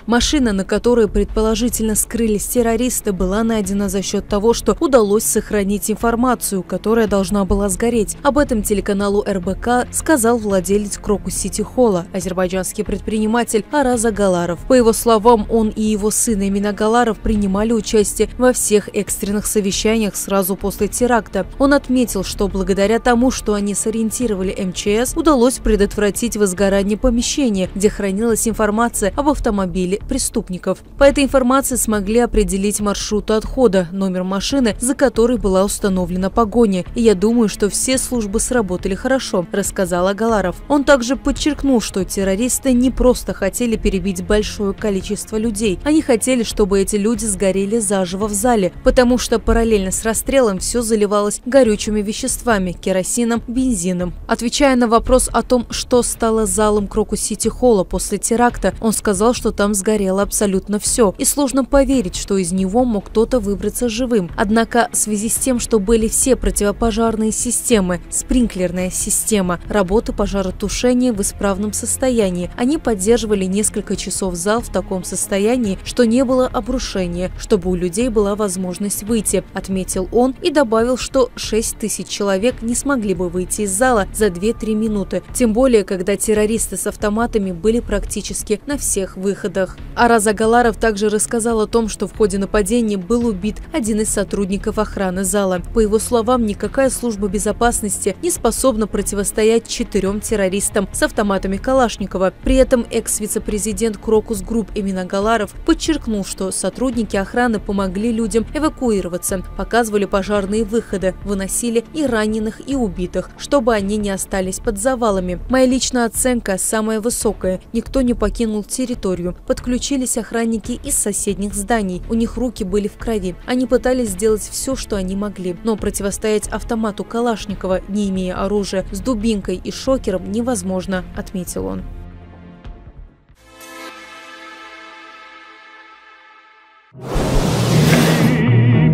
Машина, на которой предположительно скрылись террористы, была найдена за счет того, что удалось сохранить информацию, которая должна была сгореть. Об этом телеканалу РБК сказал владелец Крокус Сити Холла, азербайджанский предприниматель Араз Агаларов. По его словам, он и его сын Эмин Агаларов принимали участие во всех экстренных совещаниях сразу после теракта. Он отметил, что благодаря тому, что они сориентировали МЧС, удалось предотвратить возгорание помещения, где хранилась информация об автомобиле преступников. По этой информации смогли определить маршрут отхода, номер машины, за которой была установлена погоня. И я думаю, что все службы сработали хорошо, рассказал Агаларов. Он также подчеркнул, что террористы не просто хотели перебить большое количество людей. Они хотели, чтобы эти люди сгорели заживо в зале, потому что параллельно с расстрелом все заливалось горючими веществами, керосином, бензином. Отвечая на вопрос о том, что стало залом Крокус Сити Холла после теракта, он сказал, что там сгорело абсолютно все, и сложно поверить, что из него мог кто-то выбраться живым. Однако в связи с тем, что были все противопожарные системы, спринклерная система, работа пожаротушения в исправном состоянии, они поддерживали несколько часов зал в таком состоянии, что не было обрушения, чтобы у людей была возможность выйти, отметил он и добавил, что 6000 человек не смогли бы выйти из зала за 2-3 минуты, тем более, когда террористы с автоматами были практически на всех выходах. Араз Агаларов также рассказал о том, что в ходе нападения был убит один из сотрудников охраны зала. По его словам, никакая служба безопасности не способна противостоять 4 террористам с автоматами Калашникова. При этом экс-вице-президент Крокус Групп Эмин Агаларов подчеркнул, что сотрудники охраны помогли людям эвакуироваться, показывали пожарные выходы, выносили и раненых, и убитых, чтобы они не остались под завалами. Моя личная оценка самая высокая. Никто не покинул территорию. Подключились охранники из соседних зданий. У них руки были в крови. Они пытались сделать все, что они могли. Но противостоять автомату Калашникова, не имея оружия, с дубинкой и шокером невозможно, отметил он.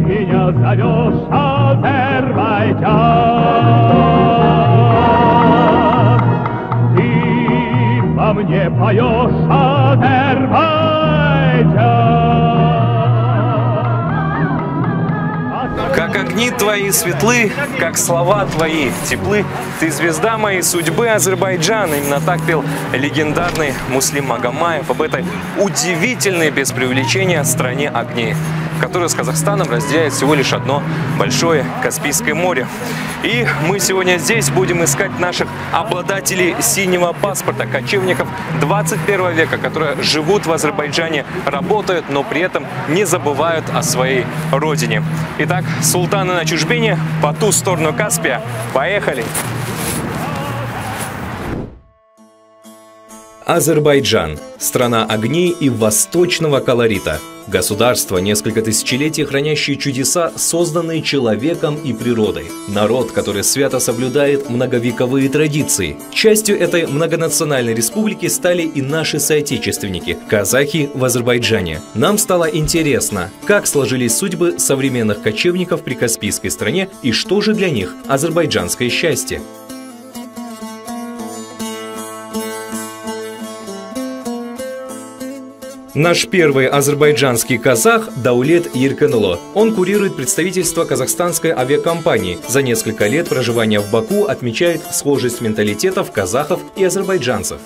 Меня зовешь, Азербайджан, ты во мне поешь, Азербайджан. Как огни твои светлы, как слова твои теплы, ты звезда моей судьбы, Азербайджан. Именно так пел легендарный Муслим Магомаев об этой удивительной, без преувеличения, стране огней, которую с Казахстаном разделяет всего лишь одно большое Каспийское море. И мы сегодня здесь будем искать наших обладателей синего паспорта, кочевников 21 века, которые живут в Азербайджане, работают, но при этом не забывают о своей родине. Итак, султаны на чужбине по ту сторону Каспия. Поехали! Азербайджан – страна огней и восточного колорита. Государство, несколько тысячелетий хранящее чудеса, созданные человеком и природой. Народ, который свято соблюдает многовековые традиции. Частью этой многонациональной республики стали и наши соотечественники – казахи в Азербайджане. Нам стало интересно, как сложились судьбы современных кочевников при Каспийской стране и что же для них азербайджанское счастье. Наш первый азербайджанский казах Даулет Еркенло. Он курирует представительство казахстанской авиакомпании. За несколько лет проживания в Баку отмечает схожесть менталитетов казахов и азербайджанцев.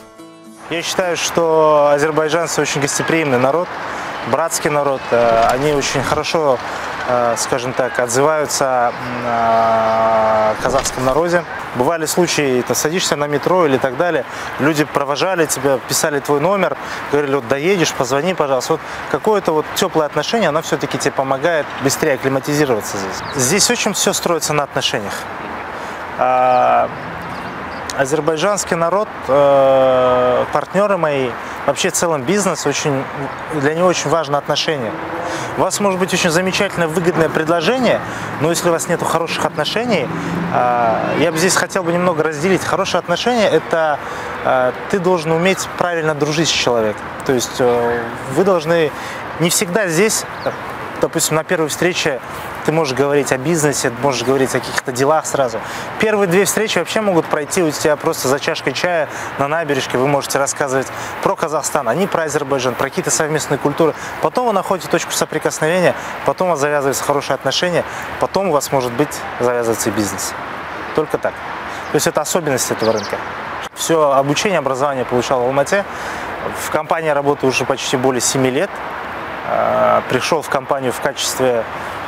Я считаю, что азербайджанцы очень гостеприимный народ, братский народ. Они очень хорошо, скажем так, отзываются о казахском народе. Бывали случаи, ты садишься на метро или так далее, люди провожали тебя, писали твой номер, говорили, вот доедешь, позвони, пожалуйста. Вот какое-то вот теплое отношение, оно все-таки тебе помогает быстрее акклиматизироваться здесь. Здесь очень все строится на отношениях. Азербайджанский народ, партнеры мои, вообще в целом бизнес, для него очень важно отношения. У вас может быть очень замечательное, выгодное предложение, но если у вас нет хороших отношений, я бы здесь хотел бы немного разделить. Хорошие отношения – это ты должен уметь правильно дружить с человеком. То есть вы должны не всегда здесь, допустим, на первой встрече ты можешь говорить о бизнесе, можешь говорить о каких-то делах сразу. Первые 2 встречи вообще могут пройти у тебя просто за чашкой чая на набережке. Вы можете рассказывать про Казахстан, они про Азербайджан, про какие-то совместные культуры. Потом вы находите точку соприкосновения, потом у вас завязываются хорошие отношения, потом у вас, может быть, завязывается и бизнес. Только так. То есть это особенность этого рынка. Все обучение, образование получал в Алмате. В компании работаю уже почти более 7 лет. Пришел в компанию в качестве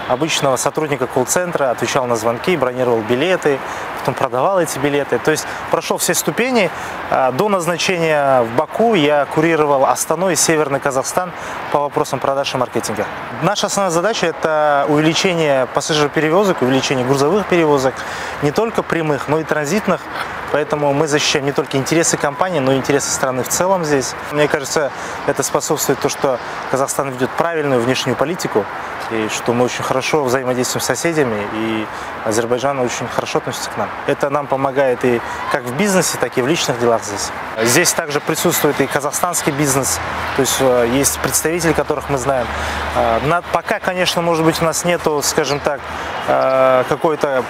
обычного сотрудника колл-центра, отвечал на звонки, бронировал билеты, потом продавал эти билеты. То есть прошел все ступени. До назначения в Баку я курировал Астану и Северный Казахстан по вопросам продаж и маркетинга. Наша основная задача – это увеличение пассажироперевозок, увеличение грузовых перевозок, не только прямых, но и транзитных. Поэтому мы защищаем не только интересы компании, но и интересы страны в целом здесь. Мне кажется, это способствует тому, что Казахстан ведет правильную внешнюю политику, и что мы очень хорошо взаимодействуем с соседями, и Азербайджан очень хорошо относится к нам. Это нам помогает и как в бизнесе, так и в личных делах здесь. Здесь также присутствует и казахстанский бизнес, то есть есть представители, которых мы знаем. Пока, конечно, может быть, у нас нету, скажем так, какой-то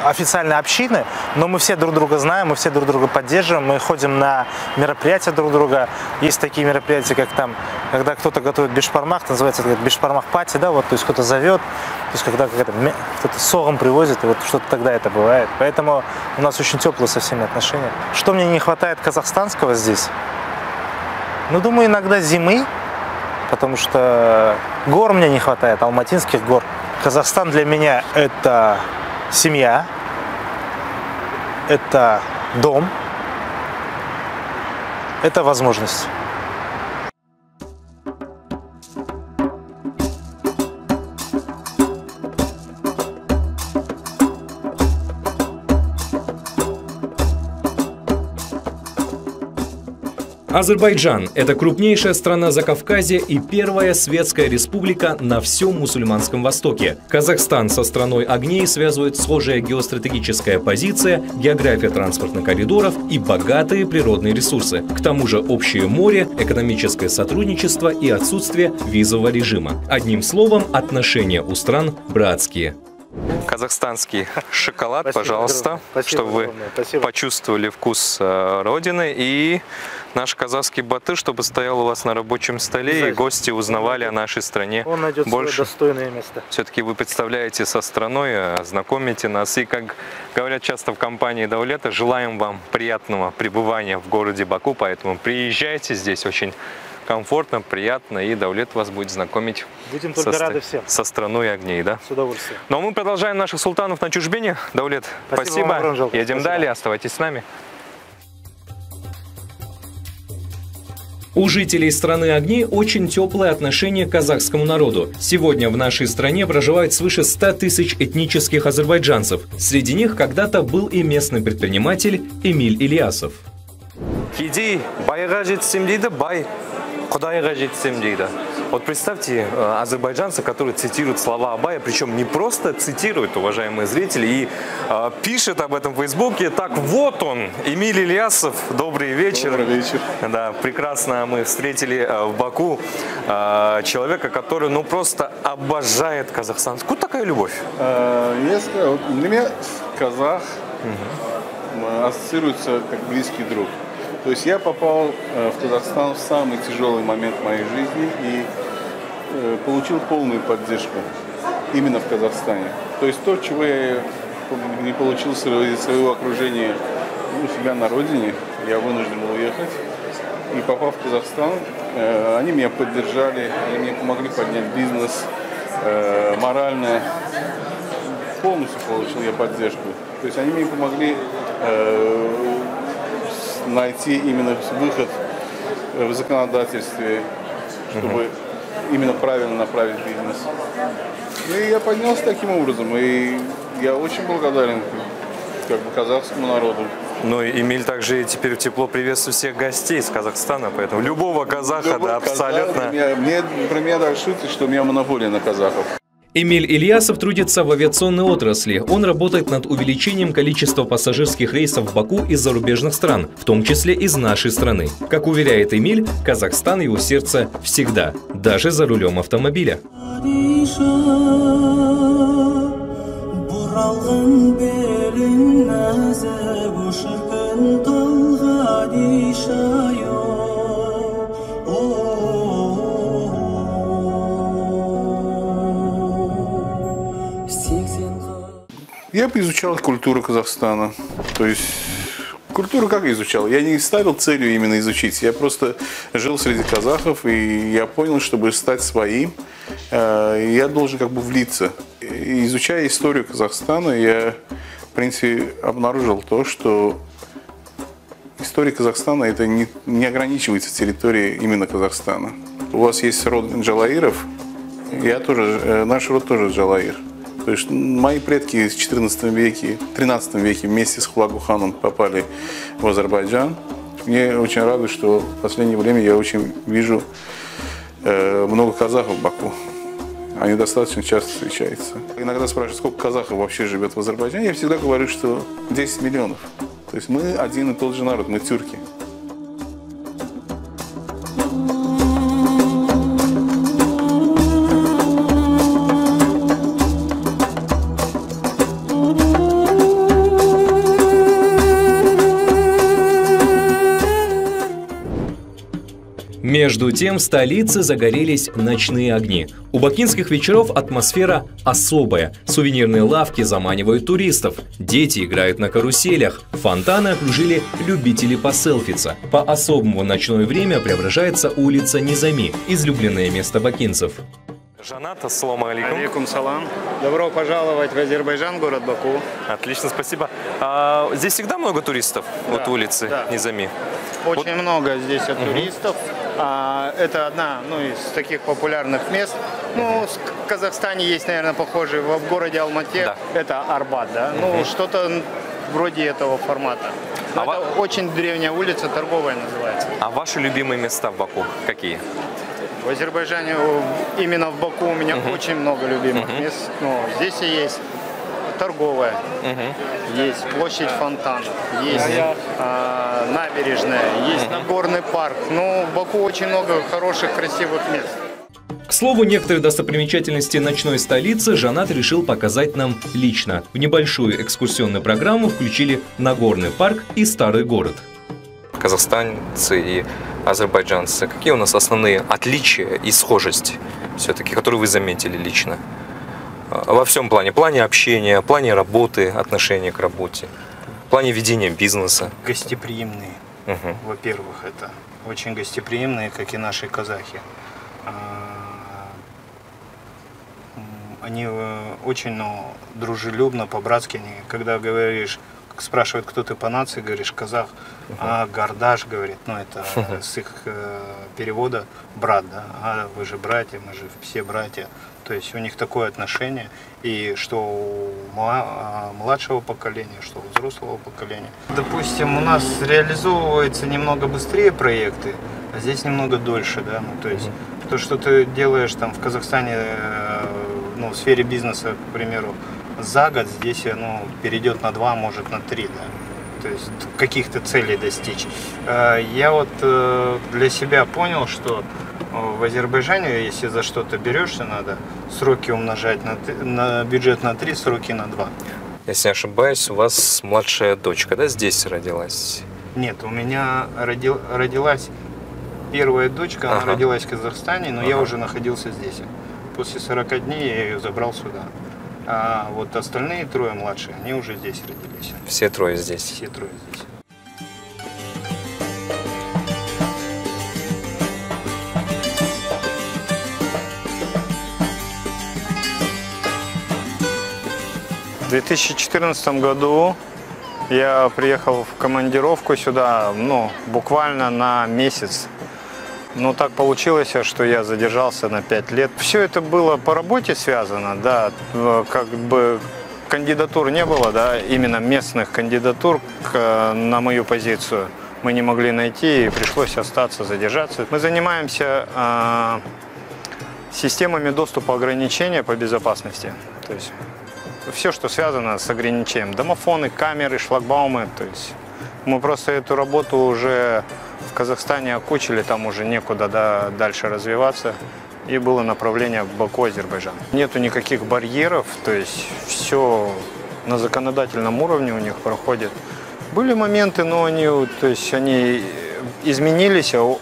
официальной общины, но мы все друг друга знаем, мы все друг друга поддерживаем, мы ходим на мероприятия друг друга. Есть такие мероприятия, как там, когда кто-то готовит бешпармах, называется бешпармах-пати, да, вот, то есть кто-то зовет, то есть когда кто-то согом привозит, и вот что-то тогда это бывает. Поэтому у нас очень теплые со всеми отношения. Что мне не хватает казахстанского здесь? Ну, думаю, иногда зимы, потому что гор мне не хватает, алматинских гор. Казахстан для меня – это семья, это дом, это возможность. Азербайджан – это крупнейшая страна Закавказья и первая светская республика на всем мусульманском Востоке. Казахстан со страной огней связывает схожая геостратегическая позиция, география транспортных коридоров и богатые природные ресурсы. К тому же общее море, экономическое сотрудничество и отсутствие визового режима. Одним словом, отношения у стран братские. Казахстанский шоколад, спасибо, пожалуйста, спасибо, чтобы вы почувствовали вкус Родины, и наш казахский батыр, чтобы стоял у вас на рабочем столе, и гости узнавали о нашей стране. Он найдет больше. Свое достойное место. Все-таки вы представляете со страной, знакомите нас, и, как говорят часто в компании Даулета, желаем вам приятного пребывания в городе Баку, поэтому приезжайте, здесь очень комфортно, приятно, и Даулет вас будет знакомить со страной огней, да? С удовольствием. Но мы продолжаем наших султанов на чужбине. Даулет, спасибо. Едем далее, оставайтесь с нами. У жителей страны огней очень теплое отношение к казахскому народу. Сегодня в нашей стране проживает свыше 100 тысяч этнических азербайджанцев. Среди них когда-то был и местный предприниматель Эмиль Ильясов. Кедей, байга жетсем дейді, бай, құдайға жетсем дейді. Вот представьте азербайджанца, который цитирует слова Абая, причем не просто цитирует, уважаемые зрители, и пишет об этом в Фейсбуке. Так, вот он, Эмиль Ильясов, добрый вечер. Добрый вечер. Да, прекрасно мы встретили в Баку человека, который, ну, просто обожает Казахстан. Откуда такая любовь? Для меня казах ассоциируется как близкий друг. То есть я попал в Казахстан в самый тяжелый момент моей жизни и получил полную поддержку именно в Казахстане. То есть то, чего я не получил из своего окружения у себя на родине, я вынужден был уехать. И попав в Казахстан, они меня поддержали, они мне помогли поднять бизнес, морально. Полностью получил я поддержку. То есть они мне помогли найти именно выход в законодательстве, чтобы именно правильно направить бизнес. И я поднялся таким образом, и я очень благодарен казахскому народу. Ну и Эмиль также теперь тепло приветствует всех гостей из Казахстана, поэтому любого казаха, да, абсолютно. Про меня даже шутят, что у меня монополия на казахов. Эмиль Ильясов трудится в авиационной отрасли. Он работает над увеличением количества пассажирских рейсов в Баку из зарубежных стран, в том числе из нашей страны. Как уверяет Эмиль, Казахстан его сердце всегда, даже за рулем автомобиля. Я бы изучал культуру Казахстана. То есть культуру как изучал? Я не ставил целью именно изучить. Я просто жил среди казахов, и я понял, чтобы стать своим, я должен как бы влиться. И изучая историю Казахстана, я, в принципе, обнаружил то, что история Казахстана это не ограничивается территорией именно Казахстана. У вас есть род Джалаиров, наш род тоже Джалаир. То есть мои предки в 14 веке, 13 веке вместе с Хулагу-ханом попали в Азербайджан. Мне очень радует, что в последнее время я очень вижу много казахов в Баку. Они достаточно часто встречаются. Иногда спрашивают, сколько казахов вообще живет в Азербайджане. Я всегда говорю, что 10 миллионов. То есть мы один и тот же народ, мы тюрки. Между тем в столице загорелись ночные огни. У бакинских вечеров атмосфера особая. Сувенирные лавки заманивают туристов. Дети играют на каруселях. Фонтаны окружили любителей поселфиться. По-особому в ночное время преображается улица Низами, излюбленное место бакинцев. Жанат, ассаламу алейкум. Алейкум салам. Добро пожаловать в Азербайджан, город Баку. Отлично, спасибо. Здесь всегда много туристов, да, вот улицы Низами? Очень много здесь туристов. Это одна из таких популярных мест. В Казахстане есть, наверное, похожий в городе Алмате. Да. Это Арбат, да? Что-то вроде этого формата. Это очень древняя улица, торговая называется. А ваши любимые места в Баку какие? В Азербайджане, именно в Баку у меня очень много любимых мест. Здесь и есть торговая, есть площадь Фонтанов, есть набережная, есть Нагорный парк. В Баку очень много хороших, красивых мест. К слову, некоторые достопримечательности ночной столицы Жанат решил показать нам лично. В небольшую экскурсионную программу включили Нагорный парк и Старый город. Казахстанцы и азербайджанцы, какие у нас основные отличия и схожести, все-таки, которые вы заметили лично? Во всем плане общения, плане работы, отношения к работе, в плане ведения бизнеса. Гостеприимные, во-первых, это очень гостеприимные, как и наши казахи. Они очень дружелюбно, по-братски, когда говоришь, спрашивают, кто ты по нации, говоришь, казах, гардаш, говорит, это с их перевода брат, да, вы же братья, мы же все братья. То есть у них такое отношение, и что у младшего поколения, что у взрослого поколения. Допустим, у нас реализовываются немного быстрее проекты, а здесь немного дольше, да, то есть то, что ты делаешь там в Казахстане, в сфере бизнеса, к примеру, за год, здесь перейдет на 2, может на 3, да. То есть каких-то целей достичь. Я для себя понял, что в Азербайджане, если за что-то берешься, надо сроки умножать на бюджет на 3, сроки на 2. Если не ошибаюсь, у вас младшая дочка, да, здесь родилась? Нет, у меня родилась первая дочка, она родилась в Казахстане, но я уже находился здесь. После 40 дней я ее забрал сюда. А вот остальные трое младшие, они уже здесь родились. Все трое здесь? Все трое здесь. В 2014 году я приехал в командировку сюда, буквально на месяц. Но так получилось, что я задержался на 5 лет. Все это было по работе связано, да, как бы кандидатур не было, да, именно местных кандидатур на мою позицию мы не могли найти, и пришлось остаться, задержаться. Мы занимаемся системами доступа ограничения по безопасности, то есть все, что связано с ограничением, домофоны, камеры, шлагбаумы, то есть мы просто эту работу уже в Казахстане окучили, там уже некуда, да, дальше развиваться. и было направление в Баку, Азербайджан. Нету никаких барьеров, то есть все на законодательном уровне у них проходит. Были моменты, но они изменились в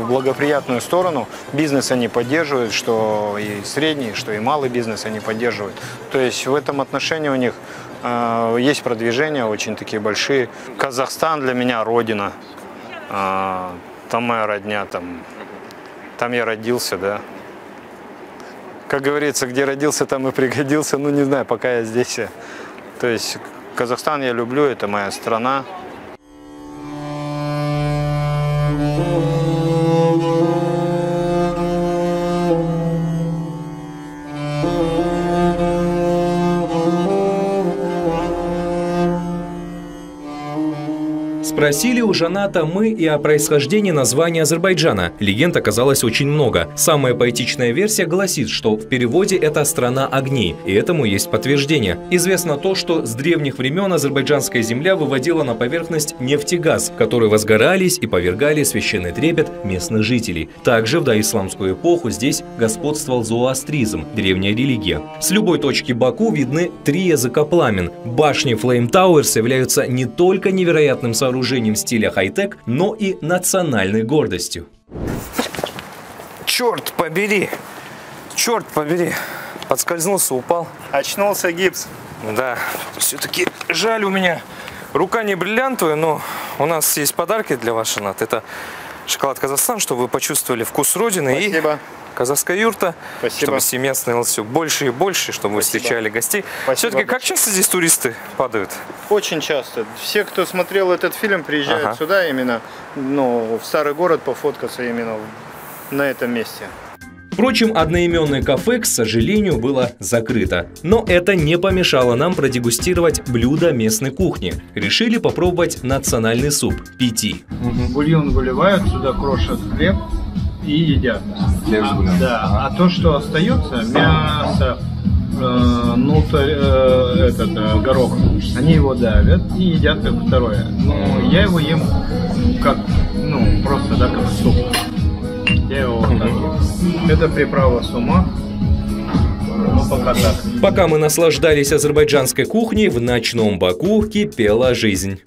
благоприятную сторону. Бизнес они поддерживают, что и средний, что и малый бизнес они поддерживают. То есть в этом отношении у них есть продвижения очень такие большие. Казахстан для меня родина. Там моя родня, там я родился, да. Как говорится, где родился, там и пригодился. Ну, не знаю, пока я здесь. То есть Казахстан я люблю, это моя страна. Спросили у Жаната мы и о происхождении названия Азербайджана. Легенд оказалось очень много. Самая поэтичная версия гласит, что в переводе это «страна огней», и этому есть подтверждение. Известно то, что с древних времен азербайджанская земля выводила на поверхность нефть и газ, которые возгорались и повергали священный трепет местных жителей. Также в доисламскую эпоху здесь господствовал зороастризм, древняя религия. С любой точки Баку видны 3 языка пламен. Башни Flame Towers являются не только невероятным сооружением стиля хай-тек, но и национальной гордостью. Черт побери! Черт побери! Подскользнулся, упал. Очнулся гипс. Да, все-таки жаль, у меня рука не бриллиантовая, но у нас есть подарки для вас, Жанат. Это шоколад Казахстан, чтобы вы почувствовали вкус родины. Спасибо. И казахская юрта, Спасибо. Чтобы семья становилась все больше и больше, чтобы вы встречали гостей. Все-таки как часто здесь туристы падают? Очень часто. Все, кто смотрел этот фильм, приезжают сюда именно, в старый город пофоткаться именно на этом месте. Впрочем, одноименное кафе, к сожалению, было закрыто. Но это не помешало нам продегустировать блюда местной кухни. Решили попробовать национальный суп – пити. Бульон выливают, сюда крошат хлеб и едят. А то, что остается, мясо, горох, они его давят и едят как второе. Но я его ем как, просто, как суп. Я его вот так ем. Это приправа сумах. Пока так. Пока мы наслаждались азербайджанской кухней, в ночном Баку кипела жизнь.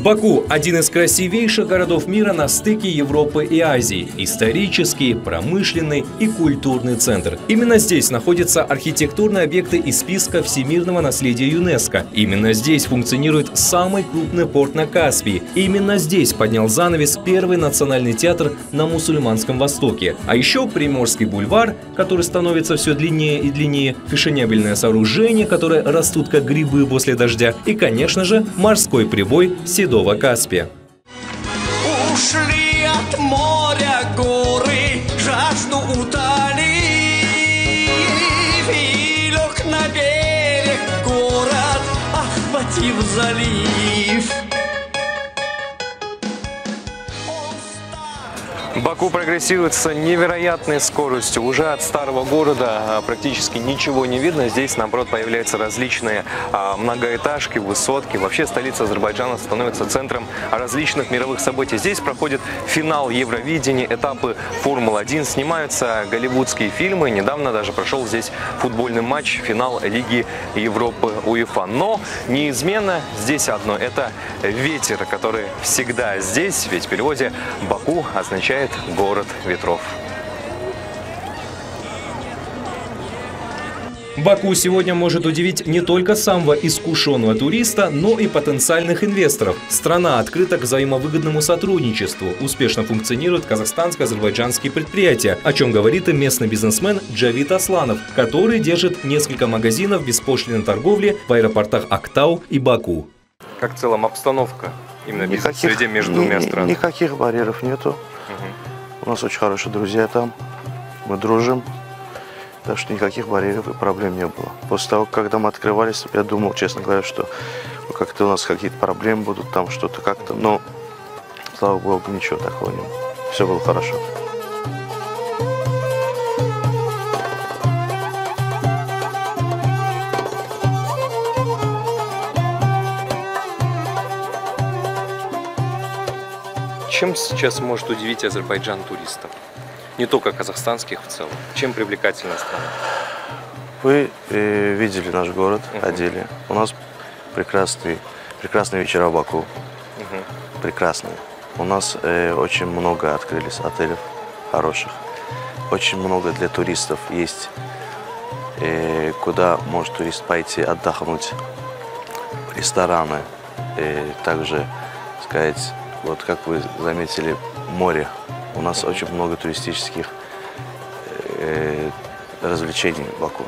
Баку – один из красивейших городов мира на стыке Европы и Азии. Исторический, промышленный и культурный центр. Именно здесь находятся архитектурные объекты из списка всемирного наследия ЮНЕСКО. Именно здесь функционирует самый крупный порт на Каспии. Именно здесь поднял занавес первый национальный театр на мусульманском Востоке. А еще Приморский бульвар, который становится все длиннее и длиннее, фешенебельное сооружение, которые растут как грибы после дождя, и, конечно же, морской прибой Седого Каспия. Ушли от моря горы, жажду утолив, и лег на берег город, охватив залив. Баку прогрессирует с невероятной скоростью. Уже от старого города практически ничего не видно. Здесь, наоборот, появляются различные многоэтажки, высотки. Вообще столица Азербайджана становится центром различных мировых событий. Здесь проходит финал Евровидения, этапы Формулы-1, снимаются голливудские фильмы. Недавно даже прошел здесь футбольный матч, финал Лиги Европы УЕФА. Но неизменно здесь одно – это ветер, который всегда здесь, ведь в переводе Баку означает город ветров. Баку сегодня может удивить не только самого искушенного туриста, но и потенциальных инвесторов. Страна открыта к взаимовыгодному сотрудничеству. Успешно функционируют казахстанско-азербайджанские предприятия, о чем говорит и местный бизнесмен Джавид Асланов, который держит несколько магазинов беспошлинной торговли в аэропортах Актау и Баку. Как в целом обстановка именно в бизнес-среде между двумя странами? Никаких барьеров нету. У нас очень хорошие друзья там, мы дружим, так что никаких барьеров и проблем не было. После того, когда мы открывались, я думал, честно говоря, что как-то у нас какие-то проблемы будут, там что-то как-то, но слава богу, ничего такого не было. Все было хорошо. Чем сейчас может удивить Азербайджан туристов? Не только казахстанских в целом. Чем привлекательна страна? Вы видели наш город, ходили. У нас прекрасные вечера в Баку. Прекрасные. У нас очень много открылись отелей хороших. Очень много для туристов есть, куда может турист пойти отдохнуть. Рестораны. Также, сказать, вот как вы заметили, море. У нас очень много туристических развлечений в Баку.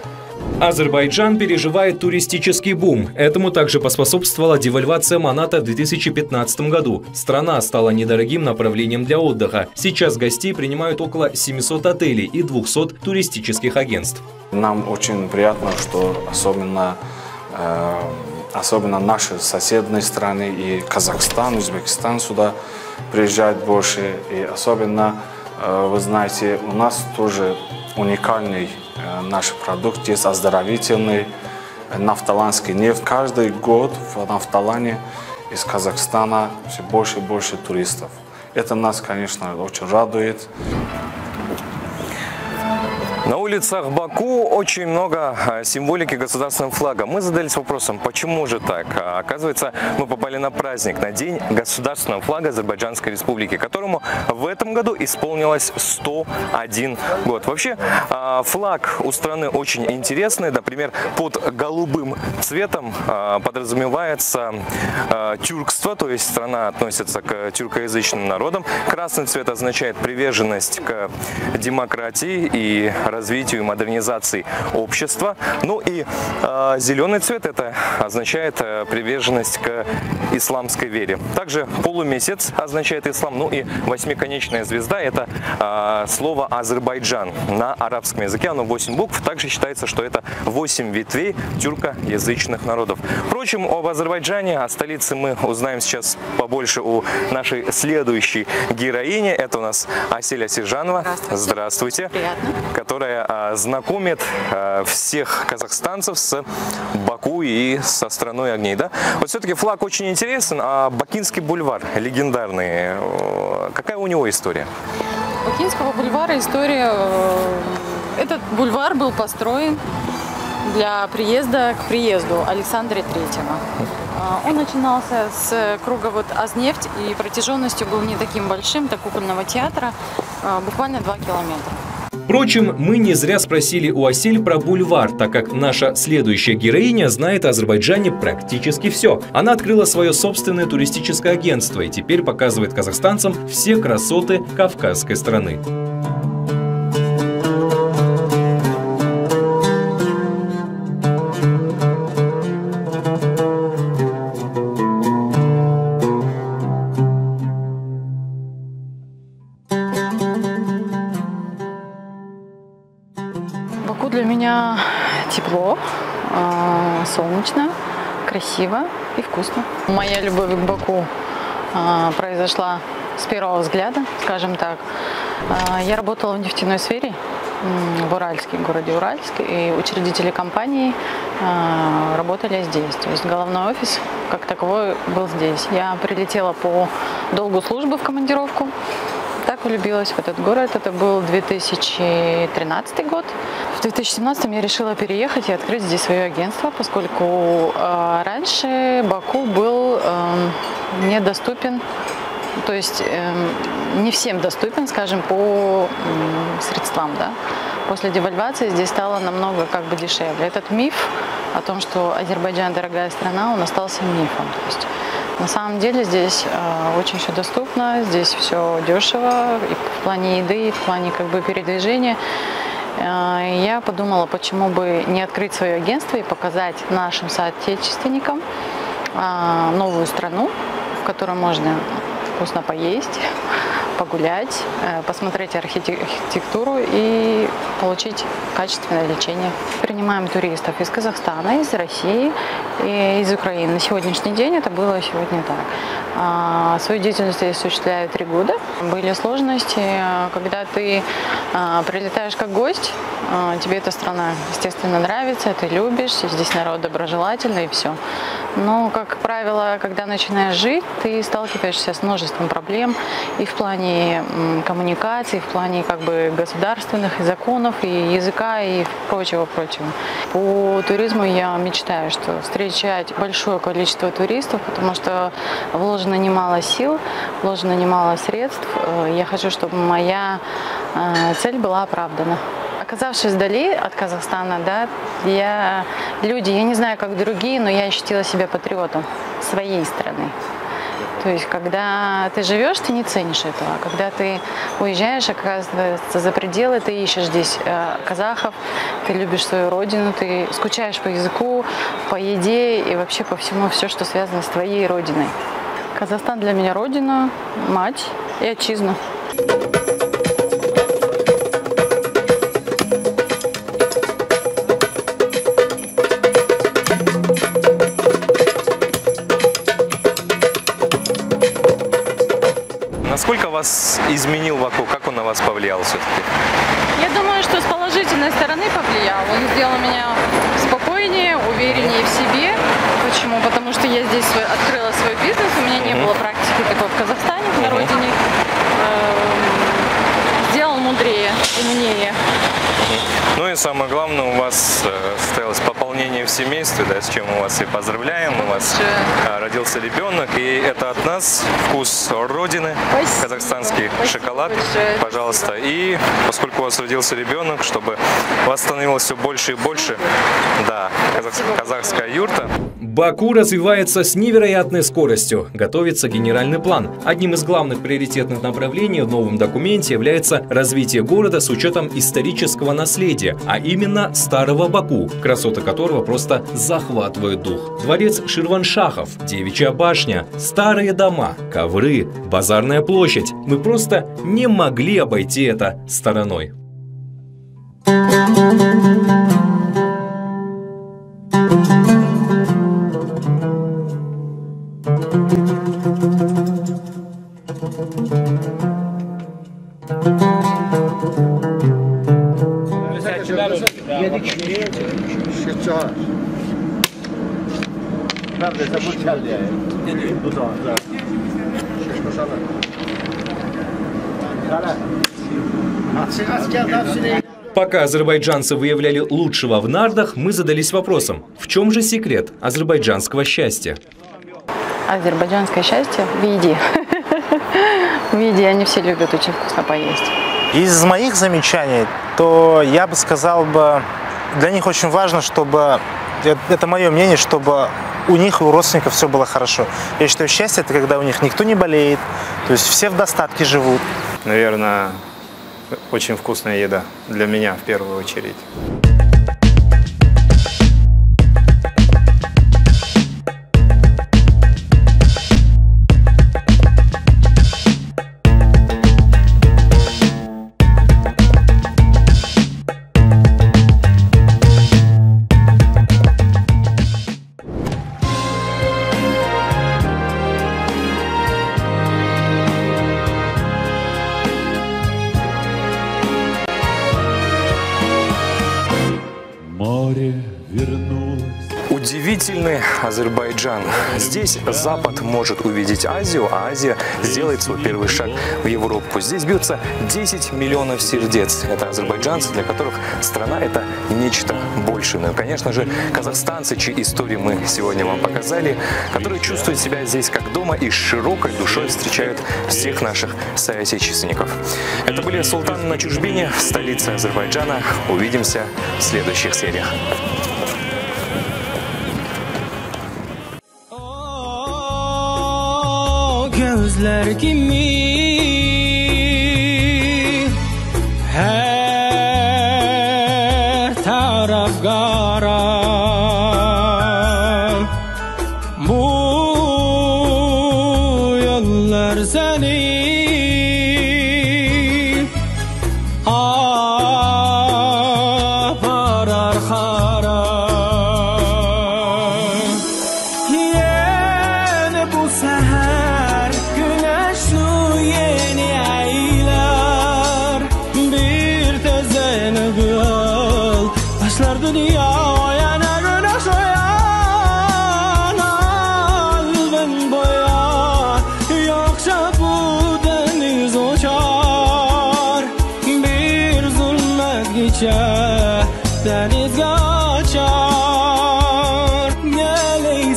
Азербайджан переживает туристический бум. Этому также поспособствовала девальвация маната в 2015 году. Страна стала недорогим направлением для отдыха. Сейчас гостей принимают около 700 отелей и 200 туристических агентств. Нам очень приятно, что особенно наши соседние страны и Казахстан, Узбекистан сюда приезжают больше. И особенно, вы знаете, у нас тоже уникальный наш продукт, есть оздоровительный, нафталанский нефть. Каждый год в Нафталане из Казахстана все больше и больше туристов. Это нас, конечно, очень радует. На улицах Баку очень много символики государственного флага. Мы задались вопросом, почему же так? Оказывается, мы попали на праздник, на день государственного флага Азербайджанской Республики, которому в этом году исполнилось 101 год. Вообще, флаг у страны очень интересный. Например, под голубым цветом подразумевается тюркство, то есть страна относится к тюркоязычным народам. Красный цвет означает приверженность к демократии и развитию и модернизации общества. Ну и зеленый цвет — это означает приверженность к исламской вере. Также полумесяц означает ислам. Ну и восьмиконечная звезда — это слово Азербайджан. На арабском языке оно 8 букв. Также считается, что это 8 ветвей тюркоязычных народов. Впрочем, об Азербайджане, о столице мы узнаем сейчас побольше у нашей следующей героини. Это у нас Асель Асижанова. Здравствуйте. Приятно. Которая знакомит всех казахстанцев с Баку и со страной огней. Да? Вот все-таки флаг очень интересен, а Бакинский бульвар легендарный, какая у него история? Бакинского бульвара история. Этот бульвар был построен для приезда к приезду Александра III. Он начинался с круга Азнефть и протяженностью был не таким большим, до кукольного театра, буквально 2 километра. Впрочем, мы не зря спросили у Асель про бульвар, так как наша следующая героиня знает о Азербайджане практически все. Она открыла свое собственное туристическое агентство и теперь показывает казахстанцам все красоты кавказской страны. Баку для меня тепло, солнечно, красиво и вкусно. Моя любовь к Баку произошла с первого взгляда, скажем так. Я работала в нефтяной сфере в Уральске, в городе Уральск, и учредители компании работали здесь. То есть головной офис как таковой был здесь. Я прилетела по долгу службы в командировку. Так влюбилась в этот город. Это был 2013 год. В 2017 я решила переехать и открыть здесь свое агентство, поскольку раньше Баку был недоступен, то есть не всем доступен, скажем, по средствам. Да? После девальвации здесь стало намного дешевле. Этот миф о том, что Азербайджан дорогая страна, он остался мифом. То есть, на самом деле здесь очень все доступно, здесь все дешево и в плане еды, и в плане передвижения. Я подумала, почему бы не открыть свое агентство и показать нашим соотечественникам новую страну, в которой можно вкусно поесть, погулять, посмотреть архитектуру и получить качественное лечение. Принимаем туристов из Казахстана, из России и из Украины. На сегодняшний день это было сегодня так. Свою деятельность я осуществляю 3 года. Были сложности, когда ты прилетаешь как гость, тебе эта страна, естественно, нравится, ты любишь, здесь народ доброжелательный и все. Но, как правило, когда начинаешь жить, ты сталкиваешься с множеством проблем и в плане коммуникации, в плане как бы государственных и законов, и языка, и прочего-прочего. По туризму я мечтаю, что встречать большое количество туристов, потому что вложено немало сил, вложено немало средств. Я хочу, чтобы моя цель была оправдана. Оказавшись вдали от Казахстана, да, я не знаю, как другие, но я ощутила себя патриотом своей страны. То есть, когда ты живешь, ты не ценишь этого. А когда ты уезжаешь, оказывается, за пределы, ты ищешь здесь казахов, ты любишь свою родину, ты скучаешь по языку, по еде и вообще по всему, все, что связано с твоей родиной. Казахстан для меня родина, мать и отчизна. Насколько вас изменил Баку? Как он на вас повлиял все-таки? Я думаю, что с положительной стороны повлиял. Он сделал меня спокойнее, увереннее в себе. Почему? Потому что я здесь открыла свой бизнес, у меня не было практики такой в Казахстане, на родине. Сделал мудрее, умнее. Ну и самое главное, у вас состоялось пополнение в семействе, да, с чем мы вас и поздравляем. У вас родился ребенок, и это от нас вкус родины, казахстанский шоколад, пожалуйста. И поскольку у вас родился ребенок, чтобы вас становилось все больше и больше, да, казахская юрта. Баку развивается с невероятной скоростью. Готовится генеральный план. Одним из главных приоритетных направлений в новом документе является развитие города с учетом исторического наследия, а именно старого Баку, красоты которого просто захватывают дух. Дворец Ширваншахов, Девичья башня, старые дома, ковры, базарная площадь. Мы просто не могли обойти это стороной. Пока азербайджанцы выявляли лучшего в нардах, мы задались вопросом, в чем же секрет азербайджанского счастья? Азербайджанское счастье в еде. В еде они все любят очень вкусно поесть. Из моих замечаний, то я бы сказал, для них очень важно, чтобы, это мое мнение, чтобы у них и у родственников все было хорошо. Я считаю, счастье – это когда у них никто не болеет, то есть все в достатке живут. Наверное, очень вкусная еда для меня в первую очередь. Удивительный Азербайджан. Здесь Запад может увидеть Азию, а Азия сделает свой первый шаг в Европу. Здесь бьется 10 миллионов сердец. Это азербайджанцы, для которых страна – это нечто большее. Ну и, конечно же, казахстанцы, чьи истории мы сегодня вам показали, которые чувствуют себя здесь как дома и с широкой душой встречают всех наших соотечественников. Это были Султаны на чужбине в столице Азербайджана. Увидимся в следующих сериях. Gözler kimi her taraf kara, bu yollar seni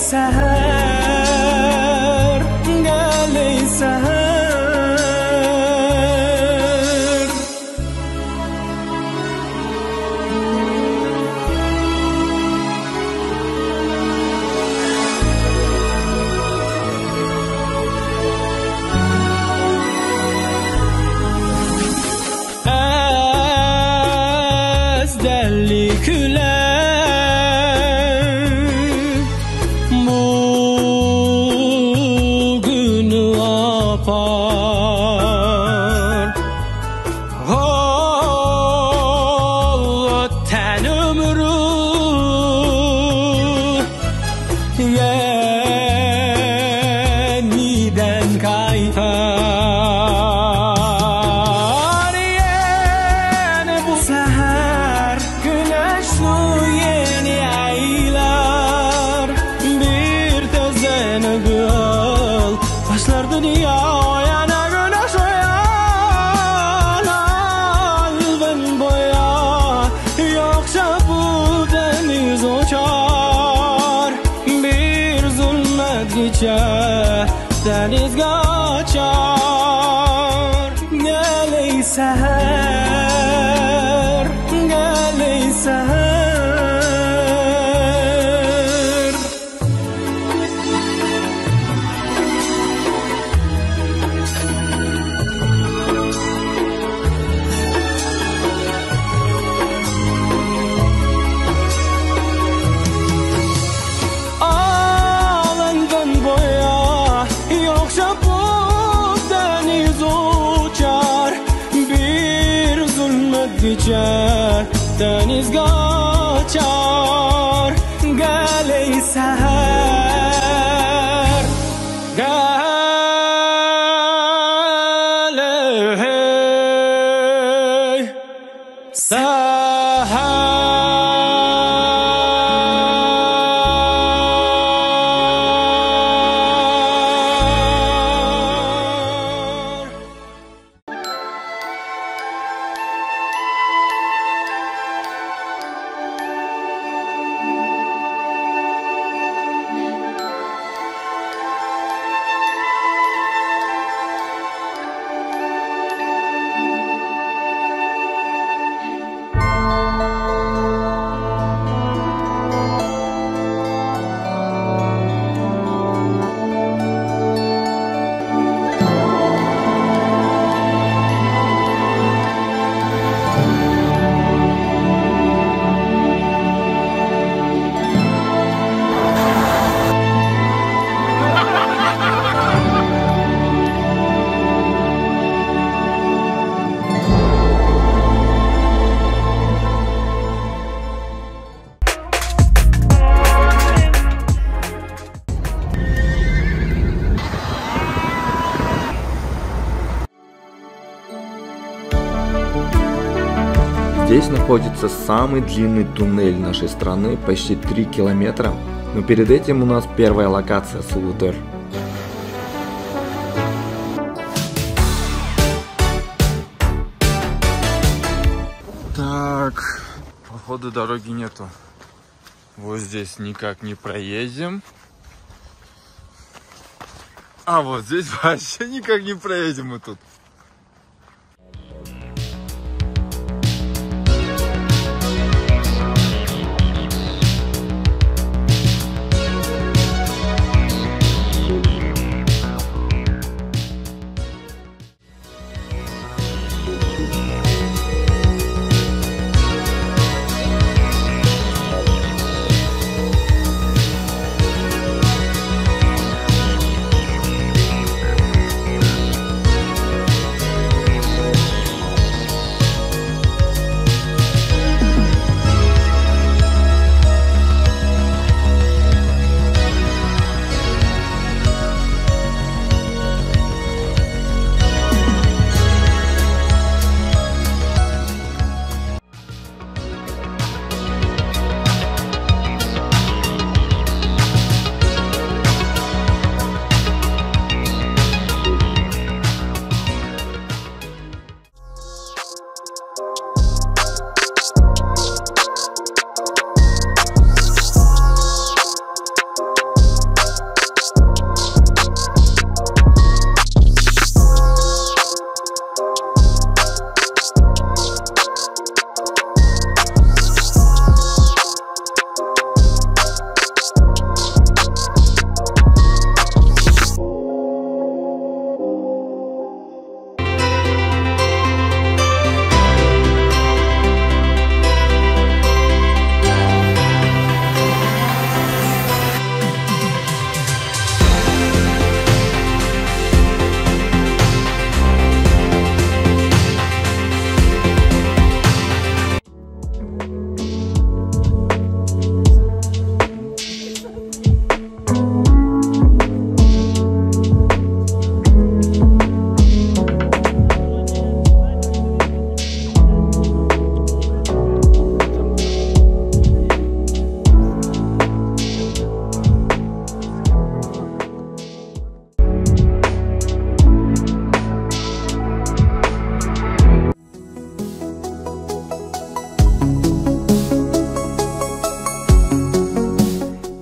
seher, geley seher. Ezdelli küle bugünü apar. Ten ömrü yeniden kaytar. Yeni bu seher güneşli yeni aylar, bir tezene gül başlar dünya yana güneş uyan. Alben boya yoksa bu deniz uçar, bir zulmet geçer deniz kaçar. Geley seher, geley seher. Alından boya yoksa bu deniz uçar, bir zulmet geçer deniz kaçar. Geley seher, geley seher. Здесь находится самый длинный туннель нашей страны, почти 3 километра. Но перед этим у нас первая локация Сулутер. Так, походу дороги нету. Вот здесь никак не проедем. А вот здесь вообще никак не проедем мы тут.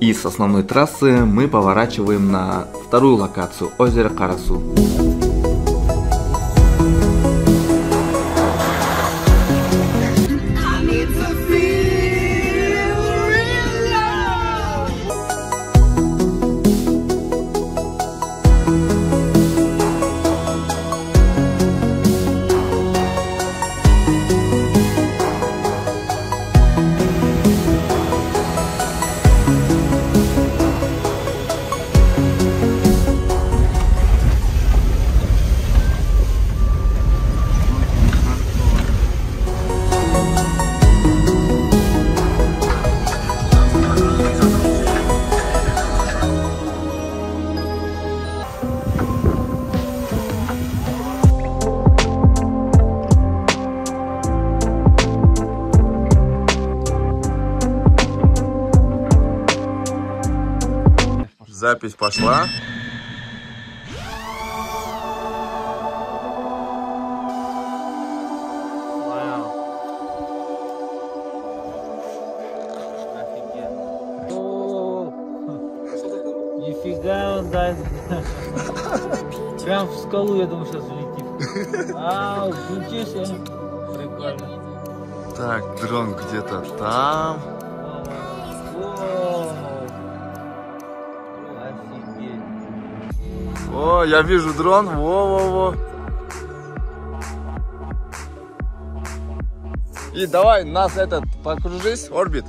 И с основной трассы мы поворачиваем на вторую локацию – озеро Карасу. Запись пошла. Нифига он, да. Прям в скалу, я думаю, сейчас улетит. А, ничего себе. Прикольно. Так, дрон где-то там. О, я вижу дрон. Во-во-во. И давай нас покружись, орбит.